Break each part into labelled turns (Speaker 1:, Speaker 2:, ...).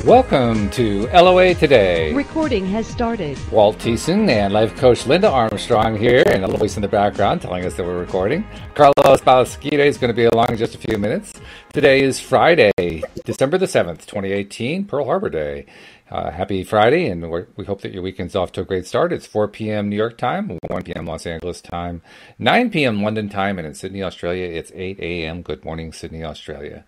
Speaker 1: Welcome to LOA Today.
Speaker 2: Recording has started.
Speaker 1: Walt Thiessen and life coach Linda Armstrong here, and a little voice in the background telling us that we're recording. Carlos Balasquita is going to be along in just a few minutes. Today is Friday, December the 7th, 2018, Pearl Harbor Day. Happy Friday, and we hope that your weekend's off to a great start. It's 4 p.m. New York time, 1 p.m. Los Angeles time, 9 p.m. London time, and in Sydney, Australia, it's 8 a.m. Good morning, Sydney, Australia.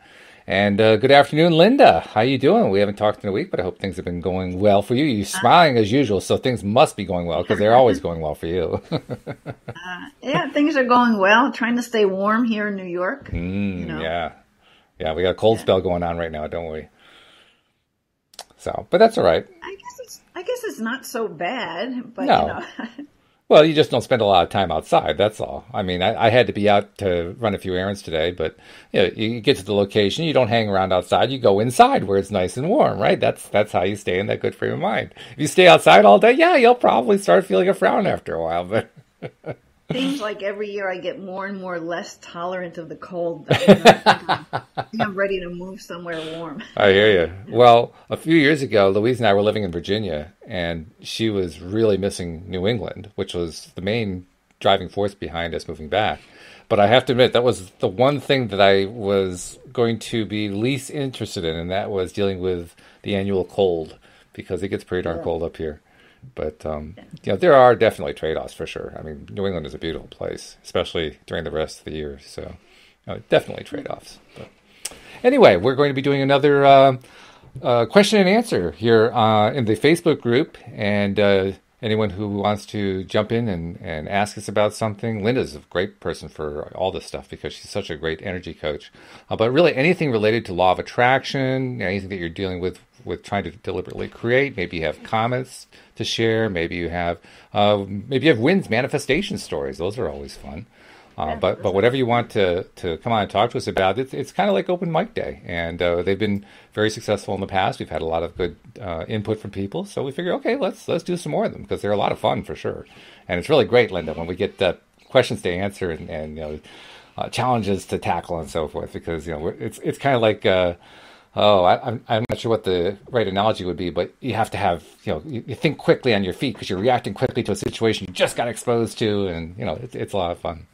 Speaker 1: And good afternoon, Linda. How you doing? We haven't talked in a week, but I hope things have been going well for you. You're smiling as usual, so things must be going well because they're always going well for you.
Speaker 3: Yeah, things are going well. Trying to stay warm here in New York.
Speaker 1: Yeah, we got a cold spell going on right now, don't we? So, but that's all right.
Speaker 3: I guess it's not so bad, but
Speaker 1: no. Well, you just don't spend a lot of time outside, that's all. I mean, I had to be out to run a few errands today, but you get to the location, you don't hang around outside, you go inside where it's nice and warm, right? That's how you stay in that good frame of mind. If you stay outside all day, yeah, you'll probably start feeling a frown after a while, but...
Speaker 3: Seems like every year I get more and more less tolerant of the cold. I think I'm ready to move somewhere warm.
Speaker 1: I hear you. Well, a few years ago, Louise and I were living in Virginia, and she was really missing New England, which was the main driving force behind us moving back. But I have to admit, that was the one thing that I was going to be least interested in, and that was dealing with the annual cold, because it gets pretty darn cold up here. But, there are definitely trade-offs for sure. I mean, New England is a beautiful place, especially during the rest of the year. So, definitely trade-offs. But anyway, we're going to be doing another question and answer here in the Facebook group. And anyone who wants to jump in and ask us about something, Linda's a great person for all this stuff because she's such a great energy coach. But really anything related to law of attraction, anything that you're dealing with trying to deliberately create, maybe you have comments to share, maybe you have wins, manifestation stories. Those are always fun. But whatever you want to come on and talk to us about, it's kind of like open mic day. And they've been very successful in the past. We've had a lot of good input from people. So we figure, okay, let's do some more of them because they're a lot of fun for sure. And it's really great, Linda, when we get questions to answer and challenges to tackle and so forth, because it's kind of like I'm not sure what the right analogy would be, but you have to have you think quickly on your feet because you're reacting quickly to a situation you just got exposed to, and it's a lot of fun.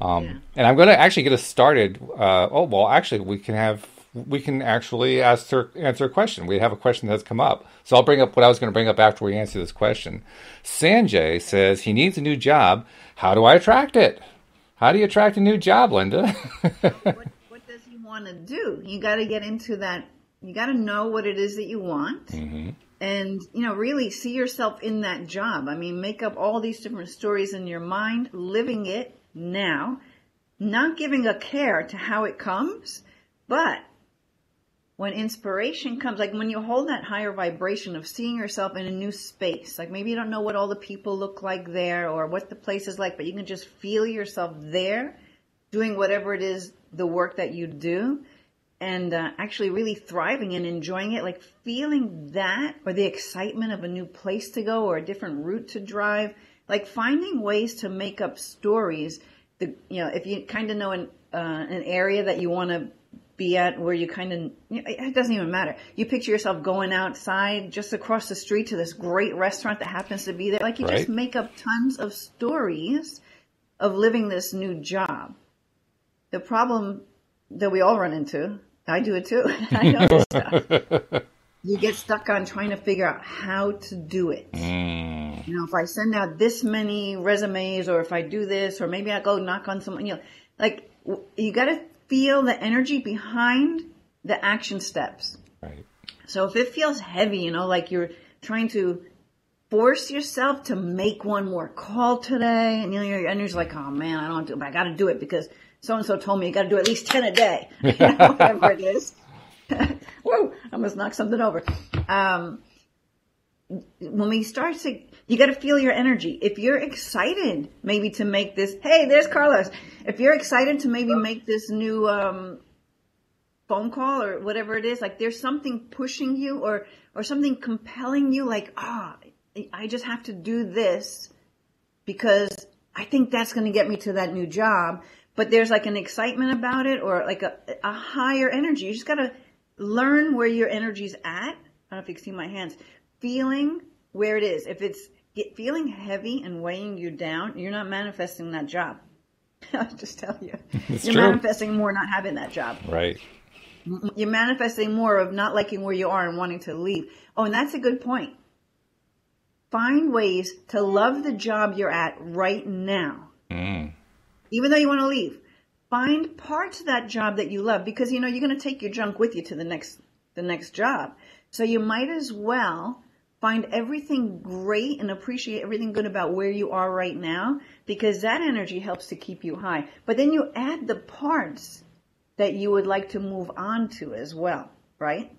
Speaker 1: And I'm going to actually get us started. We can actually answer a question. We have a question that's come up. So I'll bring up what I was going to bring up after we answer this question. Sanjay says he needs a new job. How do I attract it? How do you attract a new job, Linda?
Speaker 3: What does he want to do? You got to get into that. You got to know what it is that you want. Mm-hmm. And, really see yourself in that job. I mean, make up all these different stories in your mind, living it now, not giving a care to how it comes, but when inspiration comes, like when you hold that higher vibration of seeing yourself in a new space, like maybe you don't know what all the people look like there or what the place is like, but you can just feel yourself there doing whatever it is, the work that you do, and actually really thriving and enjoying it, like feeling that or the excitement of a new place to go or a different route to drive. Like finding ways to make up stories, if you kind of know an area that you want to be at where you kind of, it doesn't even matter. You picture yourself going outside just across the street to this great restaurant that happens to be there. Like you just make up tons of stories of living this new job. The problem that we all run into, I do it too. I know this stuff. You get stuck on trying to figure out how to do it. If I send out this many resumes or if I do this or maybe I go knock on someone, you got to feel the energy behind the action steps.
Speaker 1: Right.
Speaker 3: So if it feels heavy, like you're trying to force yourself to make one more call today and your energy's like, oh man, I don't want to do it, but I got to do it because so-and-so told me you got to do at least 10 a day, whatever it is. Whoa, I almost knocked something over. When we start to, you got to feel your energy. If you're excited maybe to make this, hey, there's Carlos. If you're excited to maybe make this new phone call or whatever it is, like there's something pushing you or something compelling you, like, I just have to do this because I think that's going to get me to that new job. But there's like an excitement about it or like a higher energy. You just got to learn where your energy's at don't know if you can see my hands, feeling where it is. If it's feeling heavy and weighing you down, you're not manifesting that job. I'll just tell you. You're
Speaker 1: true.
Speaker 3: manifesting more not having that job.
Speaker 1: Right.
Speaker 3: You're manifesting more of not liking where you are and wanting to leave. Oh, and that's a good point. Find ways to love the job you're at right now. Even though you want to leave. Find parts of that job that you love, because you're going to take your junk with you to the next job. So you might as well find everything great and appreciate everything good about where you are right now, because that energy helps to keep you high. But then you add the parts that you would like to move on to as well, right?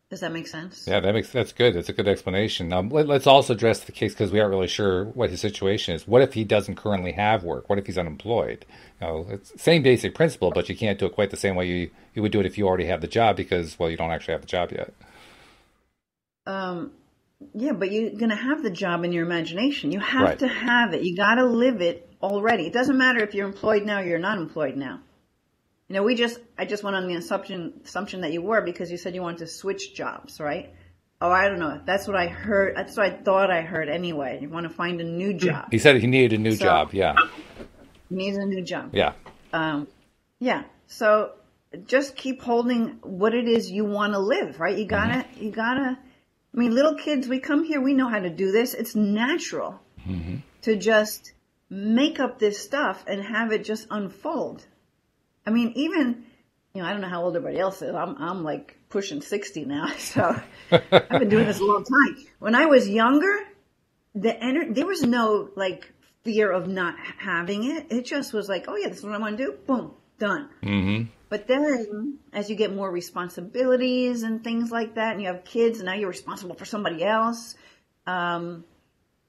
Speaker 3: Does that make sense?
Speaker 1: Yeah, that's good. That's a good explanation. Let's also address the case, because we aren't really sure what his situation is. What if he doesn't currently have work? What if he's unemployed? It's the same basic principle, but you can't do it quite the same way you would do it if you already have the job, because, well, you don't actually have the job yet.
Speaker 3: Yeah, but you're going to have the job in your imagination. You have to have it. You got to live it already. It doesn't matter if you're employed now or you're not employed now. I just went on the assumption that you were, because you said you wanted to switch jobs, right? Oh, I don't know. That's what I heard. That's what I thought I heard anyway. You want to find a new job.
Speaker 1: He said he needed a new job. Yeah.
Speaker 3: He needs a new job.
Speaker 1: Yeah.
Speaker 3: Yeah. So just keep holding what it is you want to live, right? You gotta, I mean, little kids, we come here, we know how to do this. It's natural to just make up this stuff and have it just unfold. I mean, even, I don't know how old everybody else is. I'm like pushing 60 now, so I've been doing this a long time. When I was younger, there was no like fear of not having it. It just was like, oh yeah, this is what I want to do. Boom, done. But then as you get more responsibilities and things like that, and you have kids, and now you're responsible for somebody else,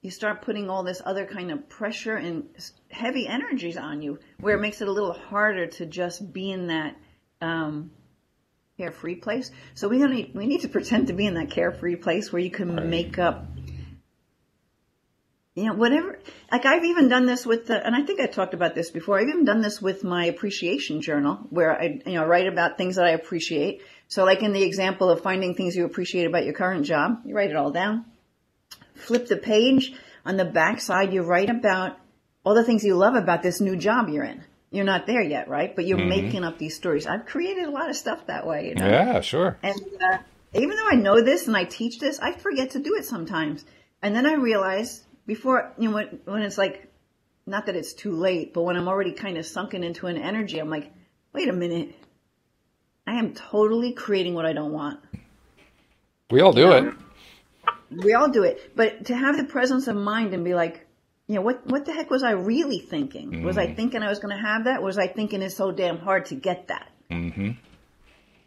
Speaker 3: you start putting all this other kind of pressure and heavy energies on you, where it makes it a little harder to just be in that carefree place. So we need to pretend to be in that carefree place where you can make up, whatever. Like I've even done this with and I think I talked about this before. I've even done this with my appreciation journal, where I write about things that I appreciate. So like in the example of finding things you appreciate about your current job, you write it all down. Flip the page. On the back side, you write about all the things you love about this new job you're in. You're not there yet, right? But you're making up these stories. I've created a lot of stuff that way.
Speaker 1: Yeah, sure.
Speaker 3: And even though I know this and I teach this, I forget to do it sometimes. And then I realize before, when it's like, not that it's too late, but when I'm already kind of sunken into an energy, I'm like, wait a minute. I am totally creating what I don't want.
Speaker 1: We all do it.
Speaker 3: We all do it. But to have the presence of mind and be like, what the heck was I really thinking? Was I thinking I was going to have that? Was I thinking it's so damn hard to get that? So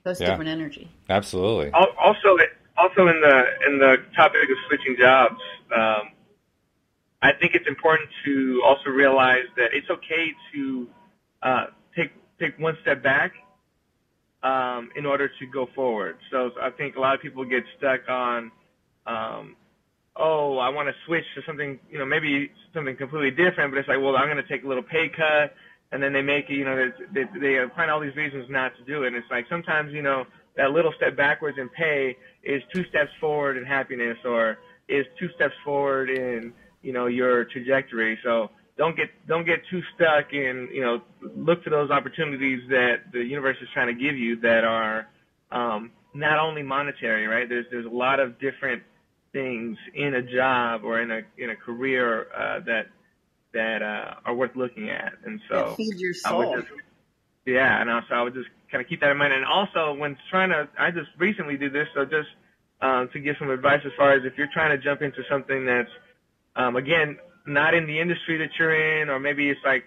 Speaker 3: it's different energy.
Speaker 1: Absolutely.
Speaker 2: Also in the topic of switching jobs, I think it's important to also realize that it's okay to take one step back in order to go forward. So I think a lot of people get stuck on, I want to switch to something, maybe something completely different, but it's like, well, I'm going to take a little pay cut, and then they make it, they find all these reasons not to do it. And it's like sometimes, that little step backwards in pay is 2 steps forward in happiness, or is 2 steps forward in, your trajectory. So don't get too stuck in, look for those opportunities that the universe is trying to give you that are not only monetary, right? There's a lot of different things in a job or in a career that are worth looking at. And so
Speaker 3: that feed your soul.
Speaker 2: So I would just kind of keep that in mind. And also when I just recently did this, so just to give some advice as far as if you're trying to jump into something that's again, not in the industry that you're in, or maybe it's like,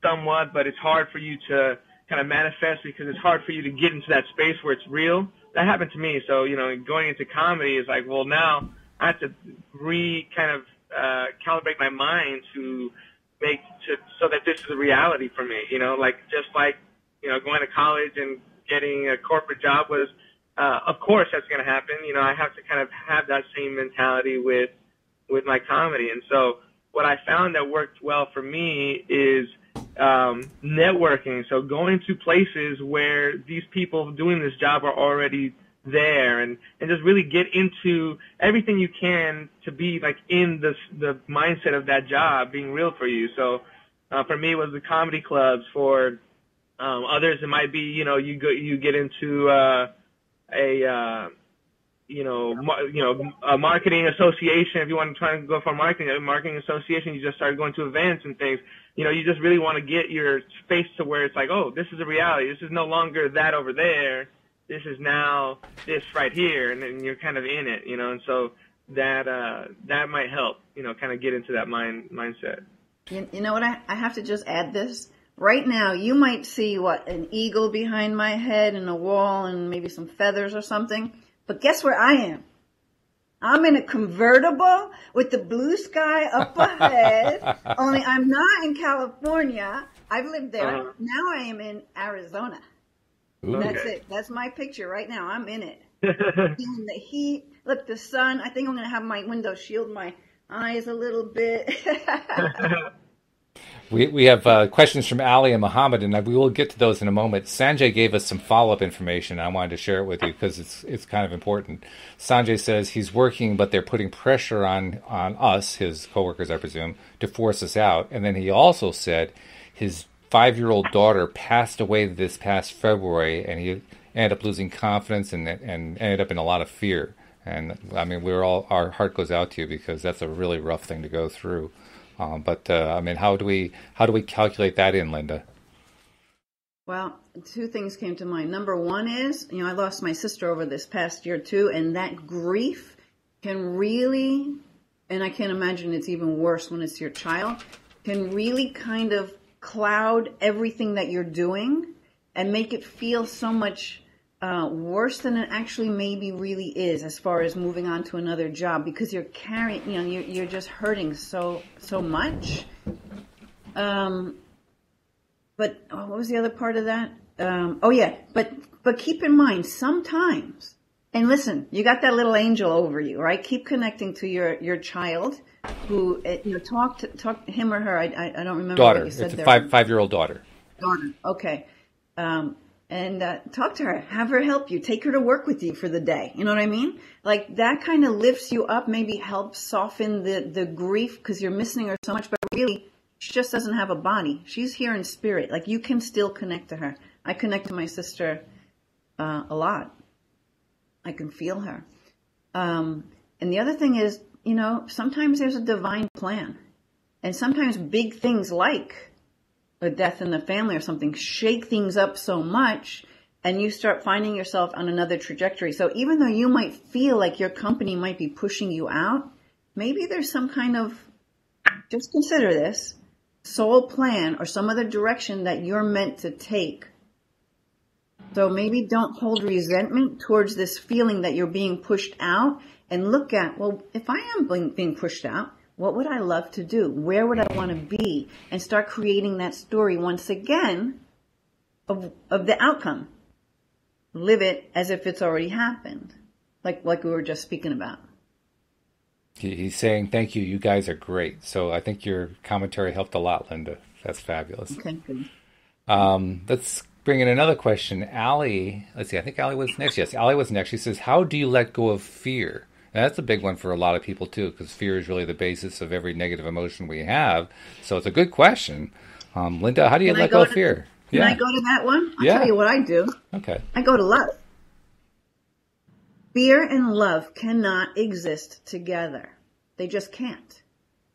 Speaker 2: somewhat, but it's hard for you to kind of manifest because it's hard for you to get into that space where it's real. That happened to me. So, going into comedy is like, well, now I have to calibrate my mind so that this is a reality for me, going to college and getting a corporate job was, of course that's going to happen. I have to kind of have that same mentality with my comedy. And so what I found that worked well for me is networking. So going to places where these people doing this job are already there, and just really get into everything you can to be like in the mindset of that job being real for you. So for me, it was the comedy clubs. For others, it might be, you get into a marketing association. If you want to try and go for a marketing association, you just start going to events and things. You just really want to get your space to where it's like, oh, this is a reality. This is no longer that over there. This is now this right here, and then you're kind of in it, and so that might help, kind of get into that mindset.
Speaker 3: You know what? I have to just add this. Right now, you might see an eagle behind my head and a wall and maybe some feathers or something. But guess where I am? I'm in a convertible with the blue sky up ahead. Only I'm not in California. I've lived there. Now I am in Arizona.
Speaker 1: Ooh.
Speaker 3: That's it. That's my picture right now. I'm in it. Feeling the heat. Look, the sun. I think I'm going to have my window shield my eyes a little bit.
Speaker 1: We have questions from Ali and Muhammad, and we will get to those in a moment. Sanjay gave us some follow-up information. I wanted to share it with you because it's kind of important. Sanjay says he's working, but they're putting pressure on us, his coworkers, I presume, to force us out. And then he also said his 5-year-old daughter passed away this past February, and he ended up losing confidence and ended up in a lot of fear. And I mean, our heart goes out to you because that's a really rough thing to go through. But I mean, how do we calculate that in, Linda?
Speaker 3: Well, 2 things came to mind. Number one is, I lost my sister over this past year too, and that grief can really, and I can't imagine it's even worse when it's your child, can really kind of cloud everything that you're doing and make it feel so much worse than it actually maybe really is, as far as moving on to another job, because you're carrying, you're just hurting so much. But what was the other part of that? But keep in mind, sometimes, and listen, you got that little angel over you, right? Keep connecting to your child, who talk him or her. I don't remember
Speaker 1: daughter.
Speaker 3: What you said
Speaker 1: it's a
Speaker 3: there.
Speaker 1: 5-year-old daughter.
Speaker 3: Daughter. Okay. And talk to her, have her help you, take her to work with you for the day. You know what I mean? Like that kind of lifts you up, maybe helps soften the grief because you're missing her so much, but really she just doesn't have a body. She's here in spirit. Like you can still connect to her. I connect to my sister a lot. I can feel her. And the other thing is, sometimes there's a divine plan. And sometimes big things like a death in the family or something shake things up so much, and you start finding yourself on another trajectory. So even though you might feel like your company might be pushing you out, maybe there's some kind of, just consider this, soul plan or some other direction that you're meant to take. So maybe don't hold resentment towards this feeling that you're being pushed out, and look at, well, if I am being pushed out, what would I love to do? Where would I want to be? And start creating that story once again of the outcome. Live it as if it's already happened, like we were just speaking about.
Speaker 1: He's saying, thank you. You guys are great. So I think your commentary helped a lot, Linda. That's fabulous.
Speaker 3: Okay, good.
Speaker 1: Let's bring in another question. Allie, let's see, I think Allie was next. Yes, Allie was next. She says, how do you let go of fear? And that's a big one for a lot of people, too, because fear is really the basis of every negative emotion we have. So it's a good question. Linda, how do you let go of fear?
Speaker 3: Can I go to that one? I'll tell you what I do.
Speaker 1: Okay.
Speaker 3: I go to love. Fear and love cannot exist together. They just can't.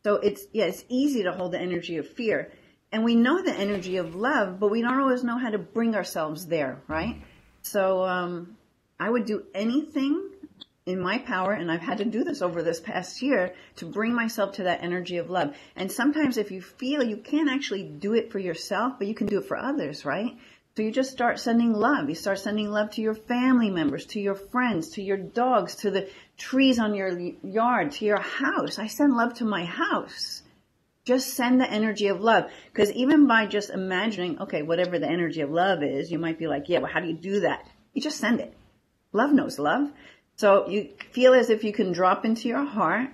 Speaker 3: So it's easy to hold the energy of fear. And we know the energy of love, but we don't always know how to bring ourselves there, right? So I would do anything in my power, and I've had to do this over this past year, to bring myself to that energy of love. And sometimes if you feel you can't actually do it for yourself, but you can do it for others, right? So you just start sending love. You start sending love to your family members, to your friends, to your dogs, to the trees on your yard, to your house. I send love to my house. Just send the energy of love. Because even by just imagining, okay, whatever the energy of love is, you might be like, yeah, well, how do you do that? You just send it. Love knows love. So you feel as if you can drop into your heart,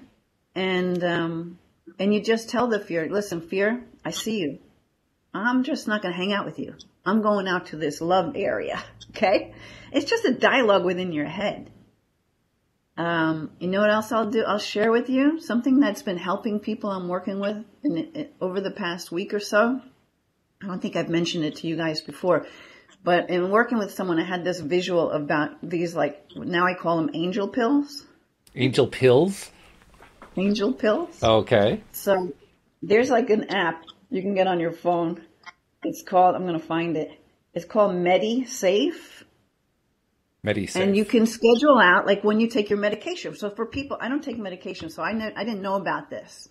Speaker 3: and you just tell the fear, listen, fear, I see you. I'm just not going to hang out with you. I'm going out to this love area. Okay? It's just a dialogue within your head. You know what else I'll do? I'll share with you something that's been helping people I'm working with over the past week or so. I don't think I've mentioned it to you guys before, but in working with someone, I had this visual about these, like, now I call them angel pills.
Speaker 1: Angel pills?
Speaker 3: Angel pills.
Speaker 1: Okay.
Speaker 3: So there's like an app you can get on your phone. It's called, I'm going to find it. It's called MediSafe.
Speaker 1: MediSafe.
Speaker 3: And you can schedule out, like, when you take your medication. So for people, I don't take medication, so I didn't know about this.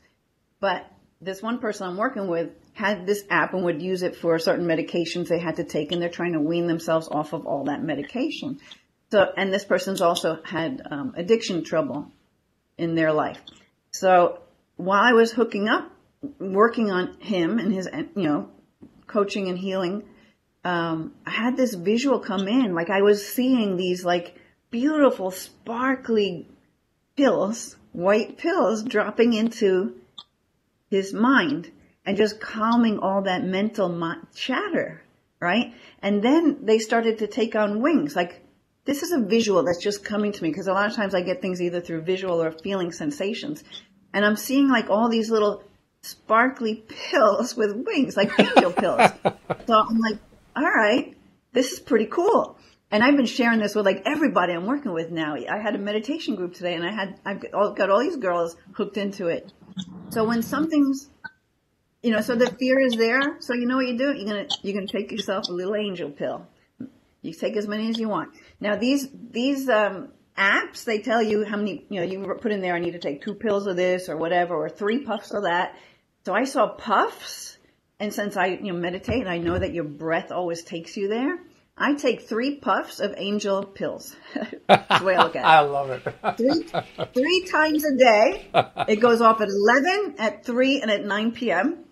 Speaker 3: But this one person I'm working with had this app and would use it for certain medications they had to take, and they're trying to wean themselves off of all that medication. So, and this person's also had addiction trouble in their life. So while I was hooking up, working on him and his, coaching and healing, I had this visual come in. Like, I was seeing these, like, beautiful, sparkly pills, white pills, dropping into his mind and just calming all that mental chatter, right? And then they started to take on wings. Like, this is a visual that's just coming to me, because a lot of times I get things either through visual or feeling sensations. And I'm seeing, like, all these little sparkly pills with wings, like angel pills. So I'm like, all right, this is pretty cool. And I've been sharing this with, like, everybody I'm working with now. I had a meditation group today, and I've got all these girls hooked into it. So when something's, so the fear is there. So you know what you do? You're gonna take yourself a little angel pill. You take as many as you want. Now these apps, they tell you how many, you put in there, I need to take 2 pills of this or whatever, or 3 puffs of that. So I saw puffs, and since I meditate and I know that your breath always takes you there, I take 3 puffs of angel pills. That's the way I look at it.
Speaker 1: I love it.
Speaker 3: three times a day. It goes off at 11, at 3, and at 9 p.m.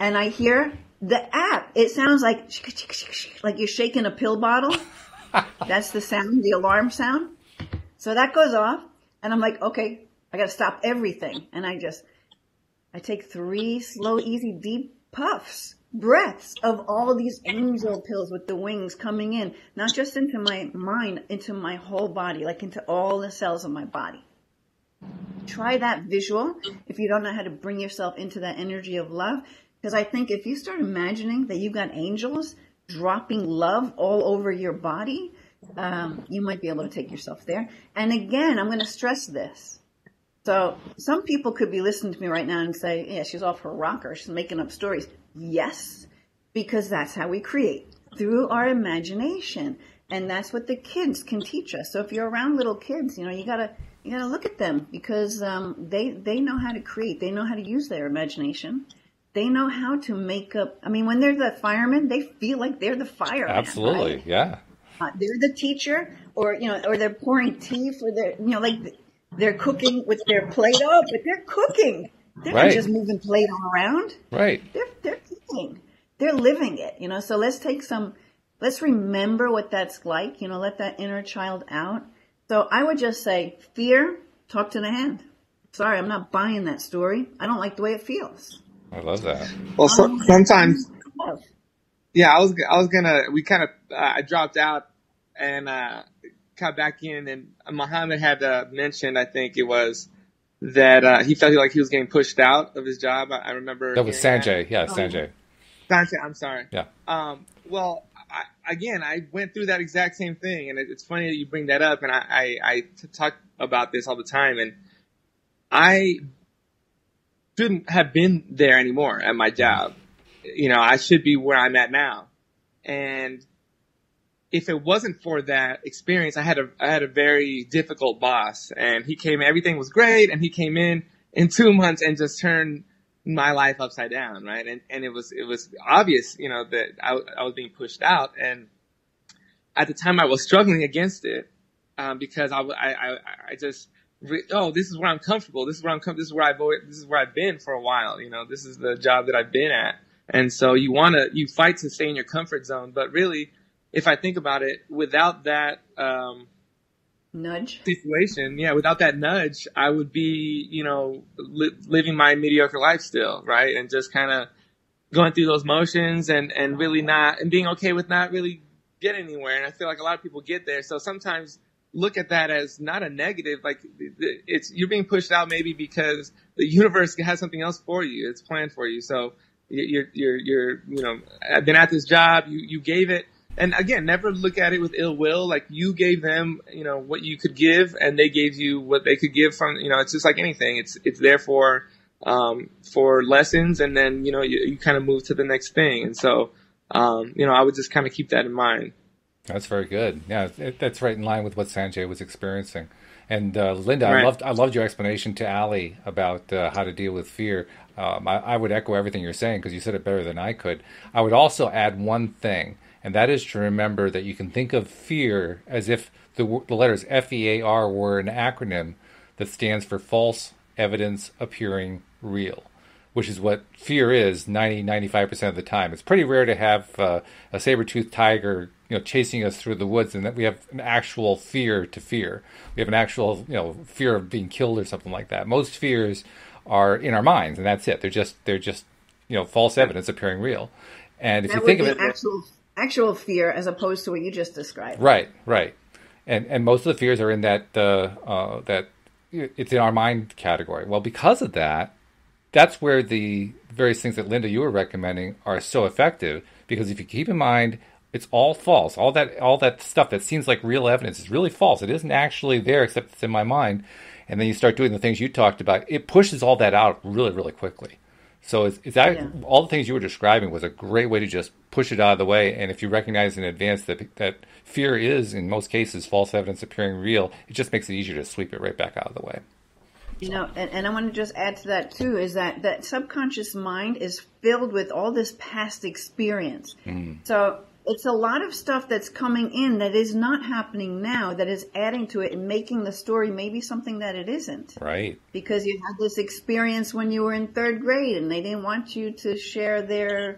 Speaker 3: And I hear the app. It sounds like you're shaking a pill bottle. That's the sound, the alarm sound. So that goes off, and I'm like, okay, I got to stop everything. And I take 3 slow, easy, deep puffs, breaths of all these angel pills with the wings coming in, not just into my mind, into my whole body, like into all the cells of my body. Try that visual if you don't know how to bring yourself into that energy of love. Because I think if you start imagining that you've got angels dropping love all over your body, you might be able to take yourself there. And again, I'm going to stress this. So some people could be listening to me right now and say, yeah, she's off her rocker. She's making up stories. Yes, because that's how we create, through our imagination. And that's what the kids can teach us. So if you're around little kids, you gotta look at them, because they know how to create. They know how to use their imagination. They know how to make up. I mean, when they're the firemen, they feel like they're the fireman.
Speaker 1: Absolutely,
Speaker 3: right?
Speaker 1: Yeah.
Speaker 3: They're the teacher, or they're pouring tea for their, like they're cooking with their Play-Doh, but they're cooking. They're
Speaker 1: Right.
Speaker 3: not just moving Play-Doh around.
Speaker 1: Right.
Speaker 3: They're cooking. They're living it. So let's remember what that's like. Let that inner child out. So I would just say, fear, talk to the hand. Sorry, I'm not buying that story. I don't like the way it feels.
Speaker 1: I love that.
Speaker 2: Well, sometimes, yeah, I dropped out and got back in, and Muhammad had mentioned, I think it was, that he felt like he was getting pushed out of his job. I remember
Speaker 1: That was Sanjay. Yeah, Sanjay.
Speaker 2: Sanjay, I'm sorry.
Speaker 1: Yeah.
Speaker 2: Well, I went through that exact same thing, and it's funny that you bring that up, and I talk about this all the time, and I shouldn't have been there anymore at my job. I should be where I'm at now. And if it wasn't for that experience, I had a very difficult boss, and everything was great, and he came in 2 months and just turned my life upside down, right? And it was obvious, that I was being pushed out, and at the time I was struggling against it, because I just, this is where I'm comfortable. This is where this is where I've been for a while. This is the job that I've been at. And so you fight to stay in your comfort zone. But really, if I think about it, without that,
Speaker 3: nudge
Speaker 2: situation, without that nudge, I would be, living my mediocre life still. Right. And just kind of going through those motions and really and being okay with not really get anywhere. And I feel like a lot of people get there. So sometimes look at that as not a negative. Like it's, you're being pushed out maybe because the universe has something else for you. It's planned for you. So you're, you know, I've been at this job, you gave it. And again, never look at it with ill will. Like you gave them, you know, what you could give, and they gave you what they could give from, you know, it's just like anything. It's there for lessons, and then, you know, you kind of move to the next thing. And so, you know, I would just kind of keep that in mind.
Speaker 1: That's very good. Yeah, that's right in line with what Sanjay was experiencing. And Linda,
Speaker 2: Right.
Speaker 1: I loved your explanation to Ali about how to deal with fear. I would echo everything you're saying because you said it better than I could. I would also add one thing, and that is to remember that you can think of fear as if the letters FEAR were an acronym that stands for false evidence appearing real, which is what fear is 95% of the time. It's pretty rare to have a saber-toothed tiger, you know, chasing us through the woods, and that we have an actual fear to fear. We have an actual, you know, fear of being killed or something like that. Most fears are in our minds, and that's it. They're just, you know, false evidence appearing real. And if
Speaker 3: That
Speaker 1: you
Speaker 3: would
Speaker 1: think of
Speaker 3: be
Speaker 1: it,
Speaker 3: actual fear as opposed to what you just described.
Speaker 1: right, and most of the fears are in that that it's in our mind category. Well, because of that, that's where the various things that Linda you were recommending are so effective, because if you keep in mind it's all false, all that stuff that seems like real evidence is really false. It isn't actually there except it's in my mind. And then you start doing the things you talked about, it pushes all that out really, really quickly. So all the things you were describing was a great way to just push it out of the way. And if you recognize in advance that fear is, in most cases, false evidence appearing real, it just makes it easier to sweep it right back out of the way.
Speaker 3: You know, and I want to just add to that too, is that subconscious mind is filled with all this past experience. So it's a lot of stuff that's coming in that is not happening now, that is adding to it and making the story maybe something that it isn't.
Speaker 1: Right.
Speaker 3: Because you had this experience when you were in third grade and they didn't want you to share their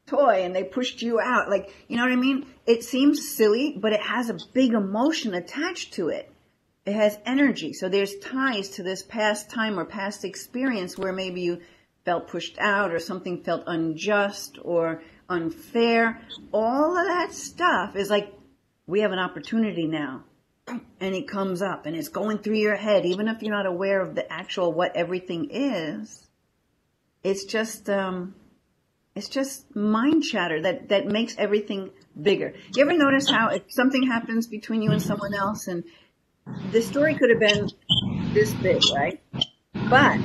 Speaker 3: toy and they pushed you out. Like, you know what I mean? It seems silly, but it has a big emotion attached to it. It has energy. So there's ties to this past time or past experience where maybe you felt pushed out or something felt unjust or unfair. All of that stuff is like, we have an opportunity now. And it comes up and it's going through your head, even if you're not aware of the actual what everything is. It's just mind chatter that makes everything bigger. You ever notice how if something happens between you and someone else, and the story could have been this big, right? But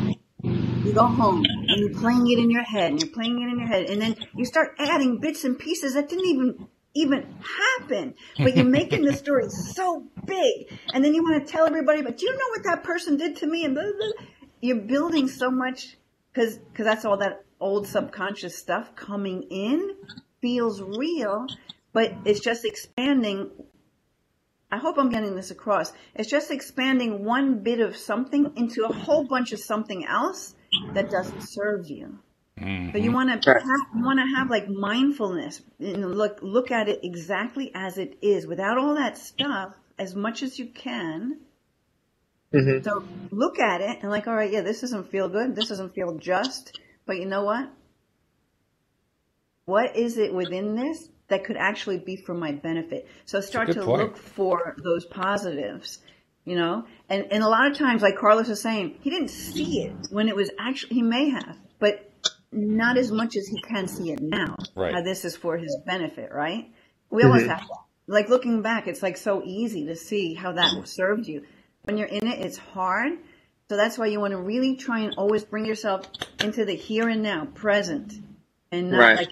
Speaker 3: you go home and you're playing it in your head, and then you start adding bits and pieces that didn't even happen, but you're making the story so big, and then you want to tell everybody, but do you know what that person did to me? And blah, blah, blah. You're building so much because that's all that old subconscious stuff coming in feels real, but it's just expanding. I hope I'm getting this across. It's just expanding one bit of something into a whole bunch of something else that doesn't serve you. So you want to have like mindfulness, and look at it exactly as it is, without all that stuff, as much as you can. So look at it and like, all right, yeah, this doesn't feel good. This doesn't feel just. But you know what? What is it within this that could actually be for my benefit? So start to look for those positives, you know? And a lot of times, like Carlos was saying, he didn't see it when it was actually, he may have, but not as much as he can see it now.
Speaker 1: Right.
Speaker 3: How this is for his benefit, right? We always have that. Like looking back, it's like so easy to see how that served you. When you're in it, it's hard. So that's why you want to really try and always bring yourself into the here and now, present, and not like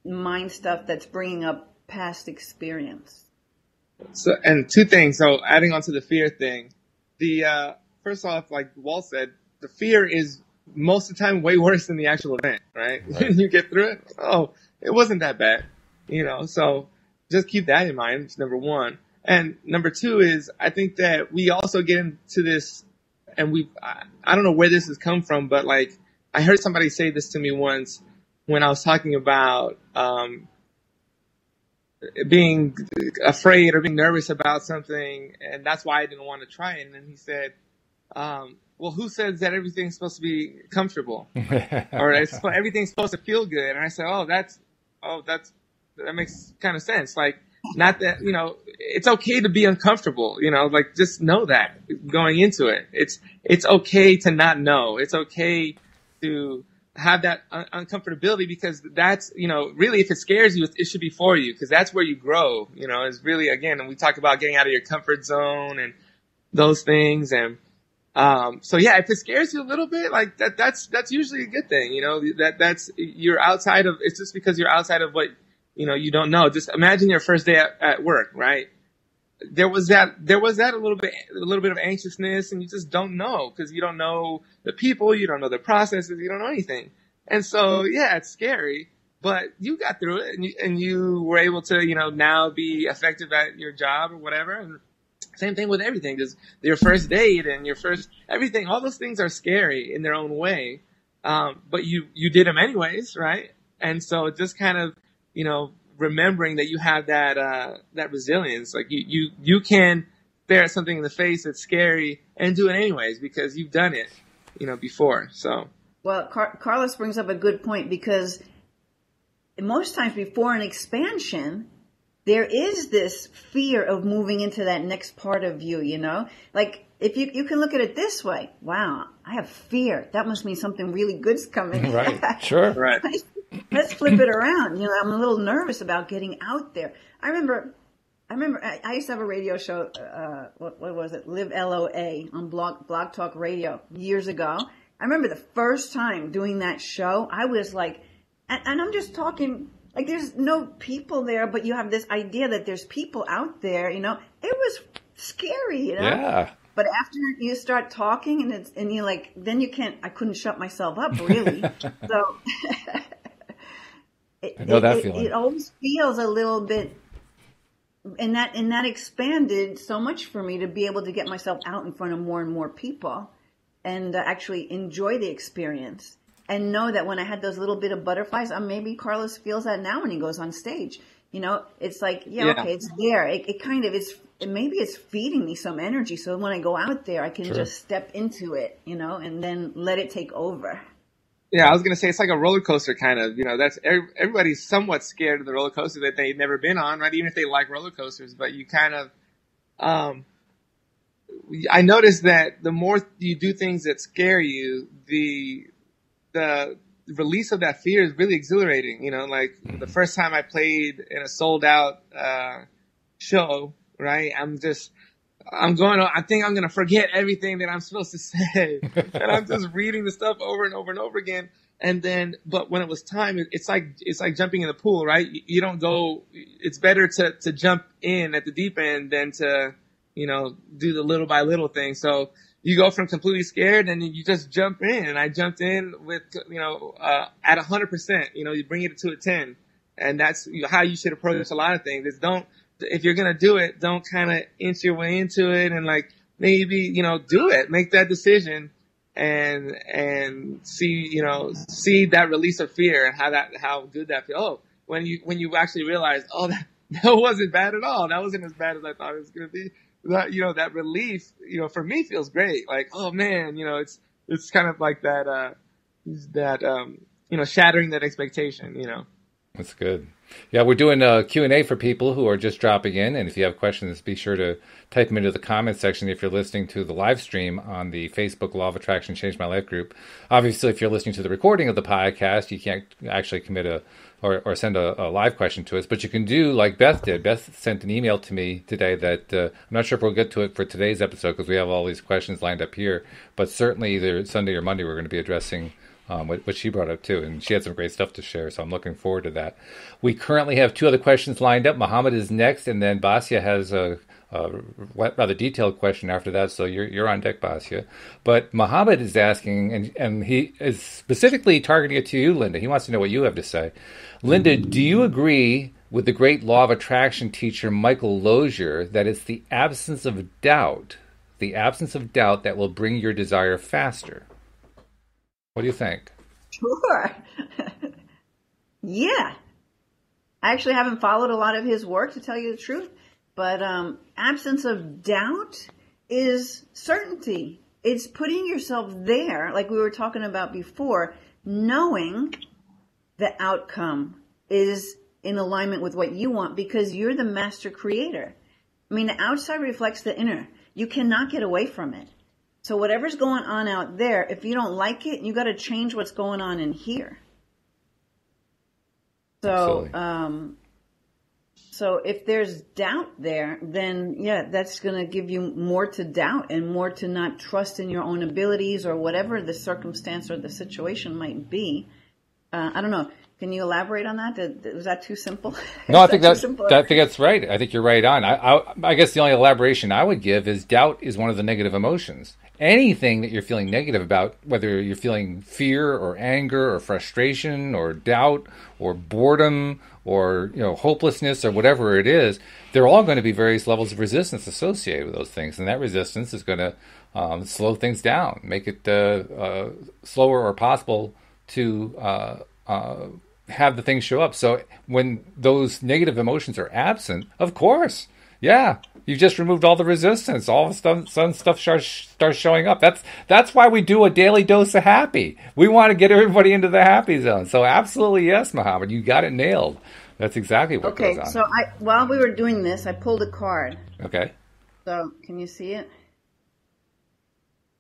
Speaker 3: mind stuff that's bringing up past experience.
Speaker 2: So, and two things. So adding on to the fear thing, first off, like Walt said, the fear is most of the time way worse than the actual event, right? You get through it. Oh, it wasn't that bad, you know? So just keep that in mind. It's number one. And number two is, I think that we also get into this, and I don't know where this has come from, but like, I heard somebody say this to me once when I was talking about, being afraid or being nervous about something, and that's why I didn't want to try it. And then he said, well, who says that everything's supposed to be comfortable or everything's supposed to feel good? And I said, that makes kind of sense. Like,
Speaker 4: not that, it's okay to be uncomfortable, like just know that going into it. It's okay to not know. It's okay to have that uncomfortability, because that's, really, if it scares you, it should be for you, because that's where you grow, is really, again, and we talk about getting out of your comfort zone and those things. And, so yeah, if it scares you a little bit, like that's usually a good thing, that's, you're outside of, it's just because you're outside of what, you don't know. Just imagine your first day at work, right? There was that a little bit of anxiousness, and you just don't know, because you don't know the people, you don't know the processes, you don't know anything. And so, yeah, it's scary, but you got through it, and you were able to, now be effective at your job or whatever. And same thing with everything, just your first date and your first everything, all those things are scary in their own way. But you did them anyways, right? And so just kind of, remembering that you have that resilience, like you can stare at something in the face that's scary and do it anyways, because you've done it, before. So.
Speaker 3: Well, Carlos brings up a good point, because most times before an expansion, there is this fear of moving into that next part of you, like if you can look at it this way, wow, I have fear. That must mean something really good's coming.
Speaker 1: Right. Sure.
Speaker 4: Right.
Speaker 3: Let's flip it around. I'm a little nervous about getting out there. I remember I used to have a radio show, what was it? Live LOA on Blog Talk Radio years ago. I remember the first time doing that show, I was like, and I'm just talking, like there's no people there, but you have this idea that there's people out there, it was scary,
Speaker 1: Yeah.
Speaker 3: But after you start talking and you're like, then I couldn't shut myself up, really. So
Speaker 1: I know that feeling.
Speaker 3: It always feels a little bit, and that expanded so much for me to be able to get myself out in front of more and more people and actually enjoy the experience and know that when I had those little bit of butterflies, maybe Carlos feels that now when he goes on stage. It's like, okay, it's there. It kind of is. Maybe it's feeding me some energy. So when I go out there, I can just step into it, and then let it take over.
Speaker 4: Yeah, I was going to say, it's like a roller coaster kind of, that's everybody's somewhat scared of the roller coaster that they've never been on, right? Even if they like roller coasters, but you kind of, I noticed that the more you do things that scare you, the release of that fear is really exhilarating. Like the first time I played in a sold out, show, right? I think I'm going to forget everything that I'm supposed to say. And I'm just reading the stuff over and over and over again. And then, but when it was time, it's like jumping in the pool, right? You don't go, it's better to jump in at the deep end than to, do the little by little thing. So you go from completely scared and you just jump in. And I jumped in with, at 100%, you bring it to a 10. And that's how you should approach a lot of things. If you're going to do it, don't kind of inch your way into it and like maybe, do it, make that decision and see that release of fear and how good that feels. Oh, when you actually realize, oh, that wasn't bad at all. That wasn't as bad as I thought it was going to be. That relief, for me feels great. Like, oh man, it's kind of like that, shattering that expectation,
Speaker 1: That's good. Yeah, we're doing a Q&A for people who are just dropping in. And if you have questions, be sure to type them into the comments section if you're listening to the live stream on the Facebook Law of Attraction Change My Life group. Obviously, if you're listening to the recording of the podcast, you can't actually commit or send a live question to us. But you can do like Beth did. Beth sent an email to me today that I'm not sure if we'll get to it for today's episode because we have all these questions lined up here. But certainly either Sunday or Monday we're going to be addressing what she brought up too, and she had some great stuff to share, so I'm looking forward to that. We currently have 2 other questions lined up. Muhammad is next, and then Basia has a rather detailed question after that, so you're on deck, Basia. But Muhammad is asking, and he is specifically targeting it to you, Linda. He wants to know what you have to say. Linda, do you agree with the great law of attraction teacher Michael Lozier that it's the absence of doubt that will bring your desire faster? What do you think?
Speaker 3: Sure. Yeah. I actually haven't followed a lot of his work, to tell you the truth. But absence of doubt is certainty. It's putting yourself there, like we were talking about before, knowing the outcome is in alignment with what you want, because you're the master creator. I mean, the outside reflects the inner. You cannot get away from it. So whatever's going on out there, if you don't like it, you got to change what's going on in here. So, so if there's doubt there, then yeah, that's going to give you more to doubt and more to not trust in your own abilities or whatever the circumstance or the situation might be. I don't know. Can you elaborate on that? Was that too simple?
Speaker 1: No, I think that's right. I think you're right on. I guess the only elaboration I would give is doubt is one of the negative emotions. Anything that you're feeling negative about, whether you're feeling fear or anger or frustration or doubt or boredom or hopelessness or whatever it is, they're all going to be various levels of resistance associated with those things, and that resistance is going to slow things down, make it slower or possible to have the things show up. So when those negative emotions are absent, of course, yeah, you just removed all the resistance. All of a sudden stuff starts showing up. That's why we do a daily dose of happy. We want to get everybody into the happy zone. So absolutely yes, Muhammad, you got it nailed. That's exactly what goes on.
Speaker 3: Okay, so while we were doing this, I pulled a card.
Speaker 1: Okay.
Speaker 3: So can you see it?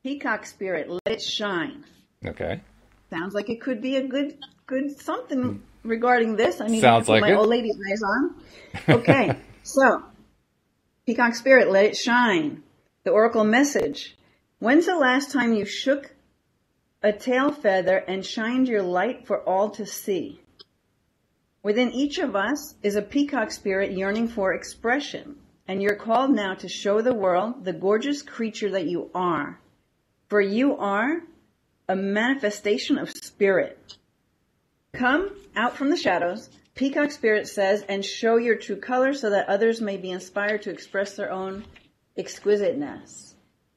Speaker 3: Peacock Spirit, let it shine.
Speaker 1: Okay.
Speaker 3: Sounds like it could be a good something regarding this. I need
Speaker 1: Sounds
Speaker 3: to put
Speaker 1: like
Speaker 3: my old lady eyes on. Okay, so Peacock Spirit, let it shine. The Oracle message. When's the last time you shook a tail feather and shined your light for all to see? Within each of us is a peacock spirit yearning for expression, and you're called now to show the world the gorgeous creature that you are. For you are a manifestation of spirit. Come out from the shadows, Peacock Spirit says, and show your true colors so that others may be inspired to express their own exquisiteness.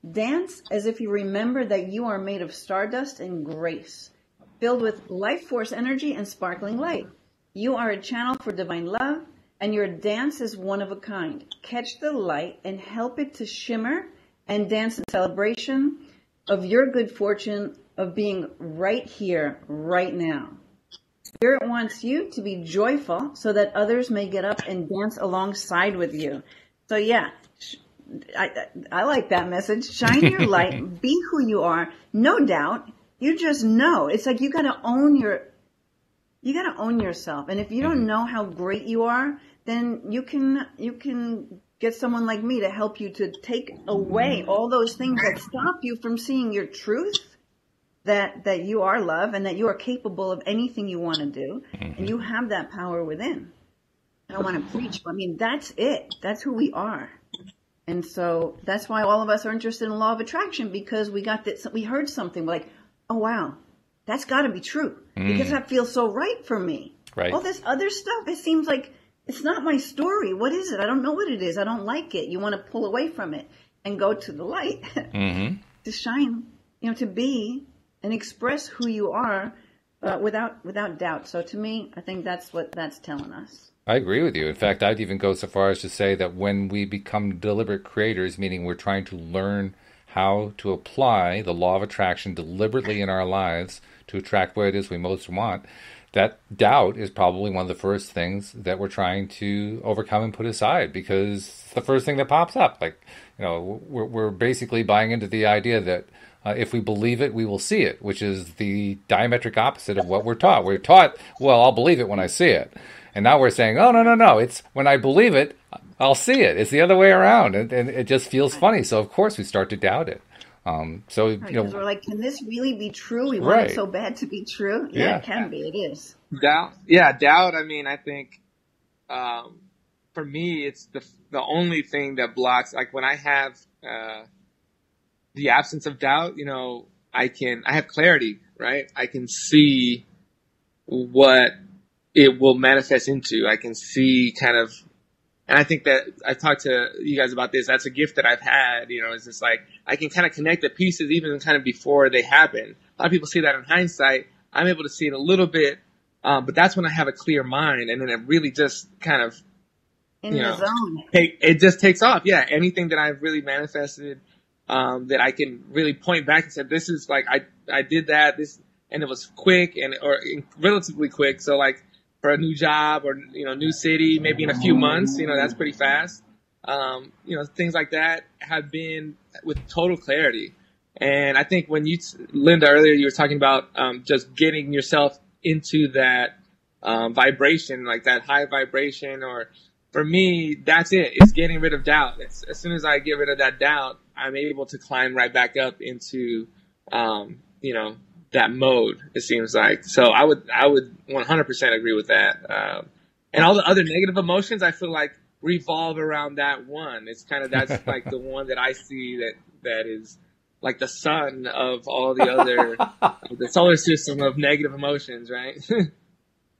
Speaker 3: Dance as if you remember that you are made of stardust and grace, filled with life force energy and sparkling light. You are a channel for divine love, and your dance is one of a kind. Catch the light and help it to shimmer and dance in celebration of your good fortune of being right here, right now. Spirit wants you to be joyful so that others may get up and dance alongside with you. So yeah, I like that message. Shine your light, be who you are. No doubt. You just know. It's like you gotta own yourself. And if you don't know how great you are, then you can get someone like me to help you to take away all those things that stop you from seeing your truth. That you are love and that you are capable of anything you want to do, and you have that power within. I don't want to preach, but I mean, that's it. That's who we are. And so that's why all of us are interested in law of attraction, because we got this, we heard something like, oh wow, that's got to be true because that feels so right for me.
Speaker 1: Right.
Speaker 3: All this other stuff, it seems like it's not my story. What is it? I don't know what it is. I don't like it. You want to pull away from it and go to the light to shine, to be and express who you are without doubt. So to me, I think that's what that's telling us.
Speaker 1: I agree with you. In fact, I'd even go so far as to say that when we become deliberate creators, meaning we're trying to learn how to apply the law of attraction deliberately in our lives to attract what it is we most want, that doubt is probably one of the first things that we're trying to overcome and put aside, because it's the first thing that pops up. Like, we're basically buying into the idea that if we believe it, we will see it, which is the diametric opposite of what we're taught. We're taught, well, I'll believe it when I see it. And now we're saying, oh, no. It's when I believe it, I'll see it. It's the other way around. And it just feels funny. So, of course, we start to doubt it.
Speaker 3: Because we're like, can this really be true? We want it so bad to be true. Yeah, it can be. It is.
Speaker 4: Doubt. Yeah, doubt. I mean, I think for me, it's the only thing that blocks. Like when I have the absence of doubt, I have clarity, right? I can see what it will manifest into. I can see kind of, and I think that I talked to you guys about this. That's a gift that I've had, it's just like, I can kind of connect the pieces even kind of before they happen. A lot of people see that in hindsight. I'm able to see it a little bit, but that's when I have a clear mind, and then it really just kind of,
Speaker 3: in the zone.
Speaker 4: It just takes off. Yeah. Anything that I've really manifested, that I can really point back and say, this is like, I did that, and it was quick or relatively quick. So like, for a new job or, new city, maybe in a few months, that's pretty fast. Things like that have been with total clarity. And I think when Linda, earlier, you were talking about just getting yourself into that vibration, like that high vibration, or for me, that's it. It's getting rid of doubt. As soon as I get rid of that doubt, I'm able to climb right back up into, that mode, it seems like. So I would 100% agree with that. And all the other negative emotions, I feel like revolve around that one. It's kind of, that's like the one that I see that is like the sun of all the other, the solar system of negative emotions, right?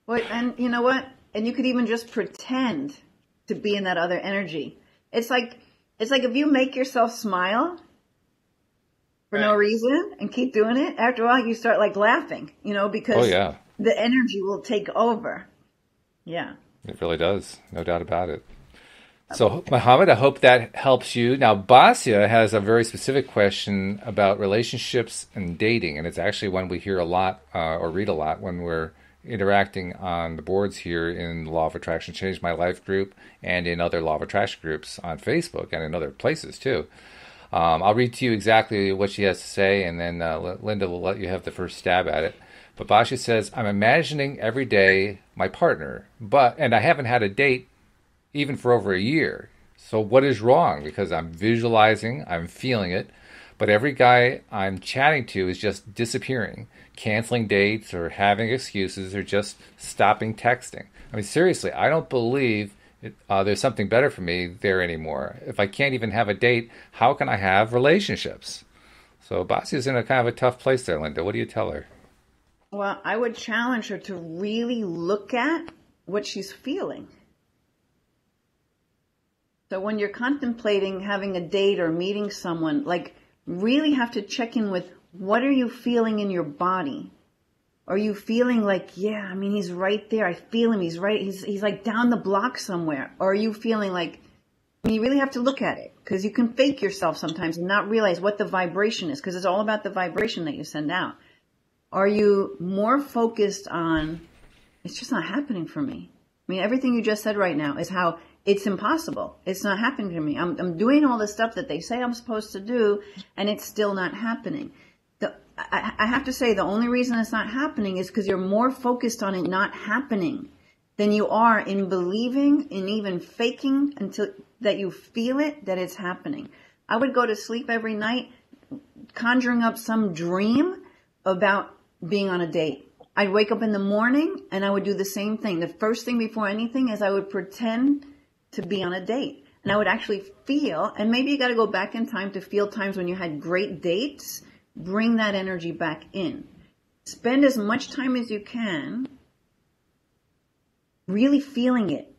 Speaker 3: Well, and you know what? And you could even just pretend to be in that other energy. It's like if you make yourself smile for no reason and keep doing it, after a while you start like laughing, because the energy will take over. Yeah.
Speaker 1: It really does. No doubt about it. So, Mohammed, I hope that helps you. Now, Basia has a very specific question about relationships and dating, and it's actually one we hear a lot or read a lot when we're interacting on the boards here in the Law of Attraction Change My Life group and in other Law of Attraction groups on Facebook and in other places too. I'll read to you exactly what she has to say, and then Linda will let you have the first stab at it. But Basia says, I'm imagining every day my partner, and I haven't had a date even for over a year. So what is wrong? Because I'm visualizing, I'm feeling it, but every guy I'm chatting to is just disappearing, canceling dates or having excuses or just stopping texting. I mean, seriously, I don't believe there's something better for me there anymore. If I can't even have a date, how can I have relationships? So Basia's in a kind of a tough place there, Linda. What do you tell her?
Speaker 3: Well, I would challenge her to really look at what she's feeling. So when you're contemplating having a date or meeting someone, like really have to check in with what are you feeling in your body? Are you feeling like, yeah, I mean, he's right there. I feel him. He's right. He's like down the block somewhere. Or are you feeling like, I mean, you really have to look at it because you can fake yourself sometimes and not realize what the vibration is because it's all about the vibration that you send out. Are you more focused on, it's just not happening for me? I mean, everything you just said right now is how it's impossible. It's not happening to me. I'm doing all the stuff that they say I'm supposed to do, and it's still not happening. I have to say the only reason it's not happening is because you're more focused on it not happening than you are in believing and even faking until that you feel it, that it's happening. I would go to sleep every night conjuring up some dream about being on a date. I'd wake up in the morning and I would do the same thing. The first thing before anything is I would pretend to be on a date. And I would actually feel, and maybe you got to go back in time to feel times when you had great dates. Bring that energy back in. Spend as much time as you can really feeling it.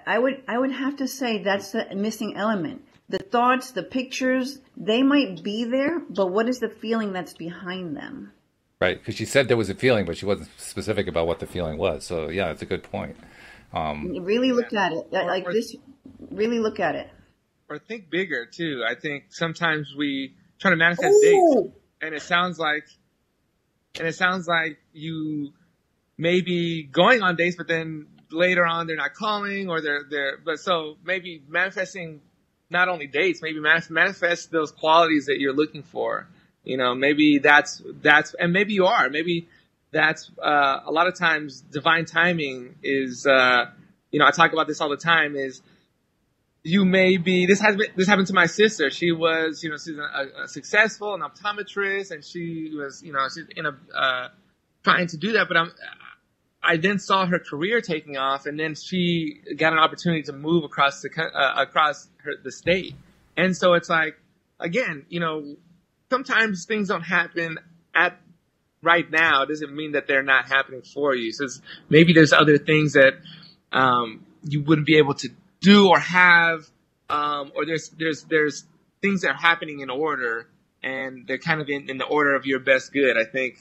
Speaker 3: I would have to say that's the missing element. The thoughts, the pictures, they might be there, but what is the feeling that's behind them?
Speaker 1: Right, because she said there was a feeling, but she wasn't specific about what the feeling was. So, yeah, it's a good point.
Speaker 3: Really look at it. Really look at it.
Speaker 4: Or think bigger, too. I think sometimes we try to manifest dates. And it sounds like you may be going on dates, but then later on they're not calling or but so maybe manifesting not only dates, maybe manifest those qualities that you're looking for. Maybe that's, and maybe you are, maybe that's, a lot of times divine timing is, I talk about this all the time is, you may be, this happened to my sister. She was, she's a successful, an optometrist, and she was, she's trying to do that. But I then saw her career taking off, and then she got an opportunity to move across the state. And so it's like, again, sometimes things don't happen right now. It doesn't mean that they're not happening for you. So maybe there's other things that, you wouldn't be able to do or have, or there's things that are happening in order, and they're kind of in the order of your best good, I think,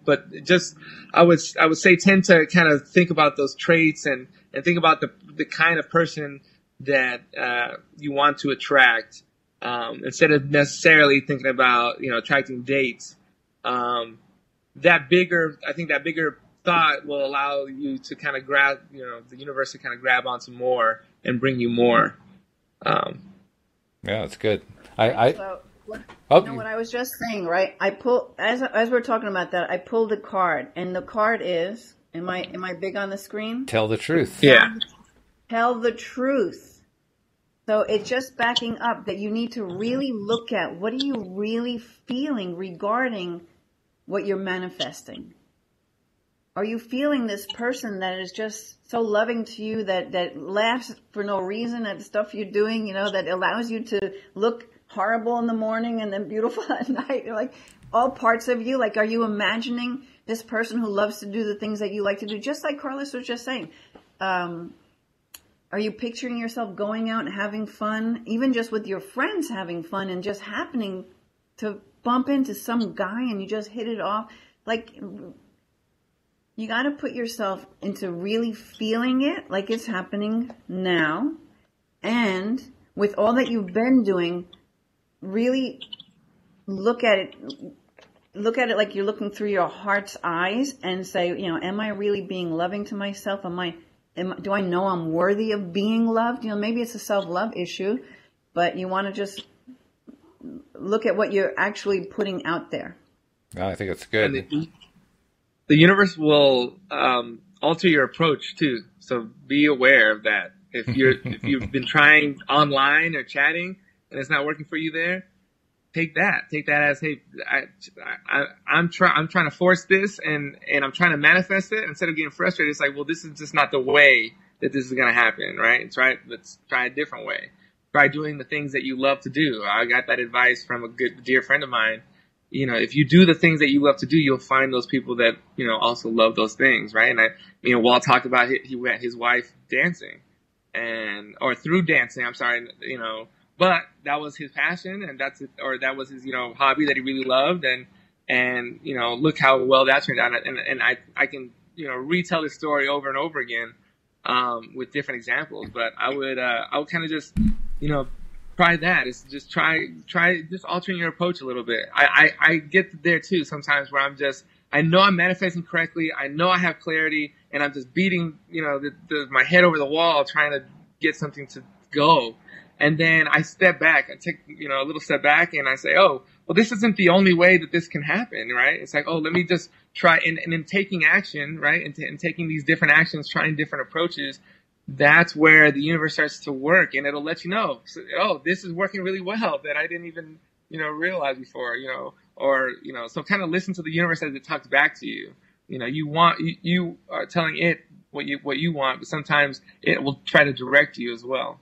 Speaker 4: but just, I would say tend to kind of think about those traits and think about the kind of person that, you want to attract, instead of necessarily thinking about, attracting dates. That bigger thought will allow you to kind of grab, the universe to kind of grab onto more and bring you more.
Speaker 1: Yeah, it's good.
Speaker 3: So, what I was just saying, right? I pull as we're talking about that. I pulled a card, and the card is. Am I big on the screen?
Speaker 1: Tell the truth.
Speaker 4: Yeah.
Speaker 3: Tell the truth. So it's just backing up that you need to really look at what are you really feeling regarding what you're manifesting. Are you feeling this person that is just so loving to you that laughs for no reason at the stuff you're doing, that allows you to look horrible in the morning and then beautiful at night? Like all parts of you, like are you imagining this person who loves to do the things that you like to do? Just like Carlos was just saying. Are you picturing yourself going out and having fun, even just with your friends having fun and just happening to bump into some guy and you just hit it off? Like, you got to put yourself into really feeling it like it's happening now. And with all that you've been doing, really look at it like you're looking through your heart's eyes and say, am I really being loving to myself? Do I know I'm worthy of being loved? Maybe it's a self-love issue, but you want to just look at what you're actually putting out there.
Speaker 1: I think it's good.
Speaker 4: And the universe will alter your approach too. So be aware of that. If you've been trying online or chatting and it's not working for you there, take that as, hey, I'm trying to force this and I'm trying to manifest it. Instead of getting frustrated, it's like, well, this is just not the way that this is going to happen, right? Let's try a different way. Try doing the things that you love to do. I got that advice from a good dear friend of mine. If you do the things that you love to do, you'll find those people that, also love those things, right? And Walt talked about his wife dancing or through dancing, I'm sorry, but that was his passion and that was his, hobby that he really loved. And look how well that turned out. And I can, retell this story over and over again, with different examples, but I would kind of just, try that. It's just try just altering your approach a little bit. I get there too sometimes where I know I'm manifesting correctly. I know I have clarity and I'm just beating, my head over the wall trying to get something to go. And then I step back, I take, a little step back and I say, oh, well, this isn't the only way that this can happen, right? It's like, oh, let me just try. And in taking action, right? And taking these different actions, trying different approaches, that's where the universe starts to work and it'll let you know, so, oh, this is working really well that I didn't even, realize before, so kind of listen to the universe as it talks back to you. You are telling it what you want, but sometimes it will try to direct you as well,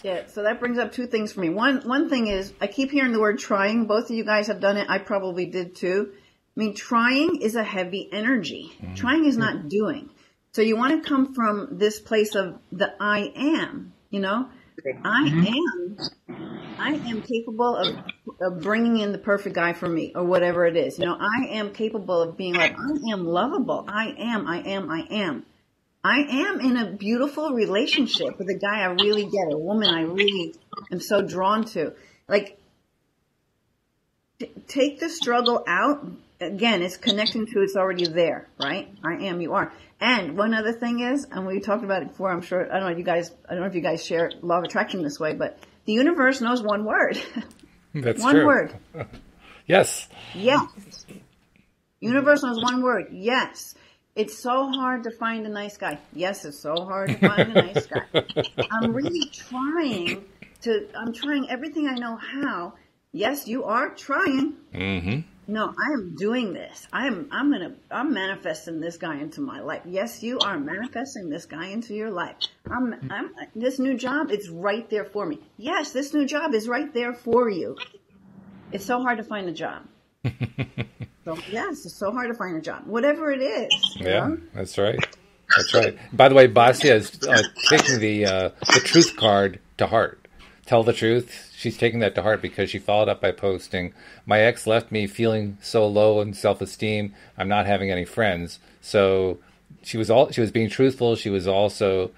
Speaker 3: Yeah, so that brings up two things for me. One thing is, I keep hearing the word trying. Both of you guys have done it. I probably did too. Trying is a heavy energy. Trying is not doing. So you want to come from this place of the I am, I am capable of bringing in the perfect guy for me or whatever it is. I am capable of being like, I am lovable. I am in a beautiful relationship with a guy I really get, a woman I really am so drawn to. Like, take the struggle out. Again, it's connecting to it's already there, right? I am, you are. And one other thing is, and we talked about it before, I'm sure, I don't know if you guys share law of attraction this way, but the universe knows one word.
Speaker 1: That's
Speaker 3: one
Speaker 1: true.
Speaker 3: Word.
Speaker 1: Yes.
Speaker 3: Yes. Universe knows one word. Yes. It's so hard to find a nice guy. Yes, it's so hard to find a nice guy. I'm really trying everything I know how. Yes, you are trying.
Speaker 1: Mm-hmm.
Speaker 3: No, I am doing this. I'm manifesting this guy into my life. Yes, you are manifesting this guy into your life. This new job, it's right there for me. Yes, this new job is right there for you. It's so hard to find a job. So yes, it's so hard to find a job. Whatever it is.
Speaker 1: Yeah, that's right. That's right. By the way, Basia is taking the truth card to heart. Tell the truth. She's taking that to heart because she followed up by posting, my ex left me feeling so low in self-esteem. I'm not having any friends. So she was being truthful. She was also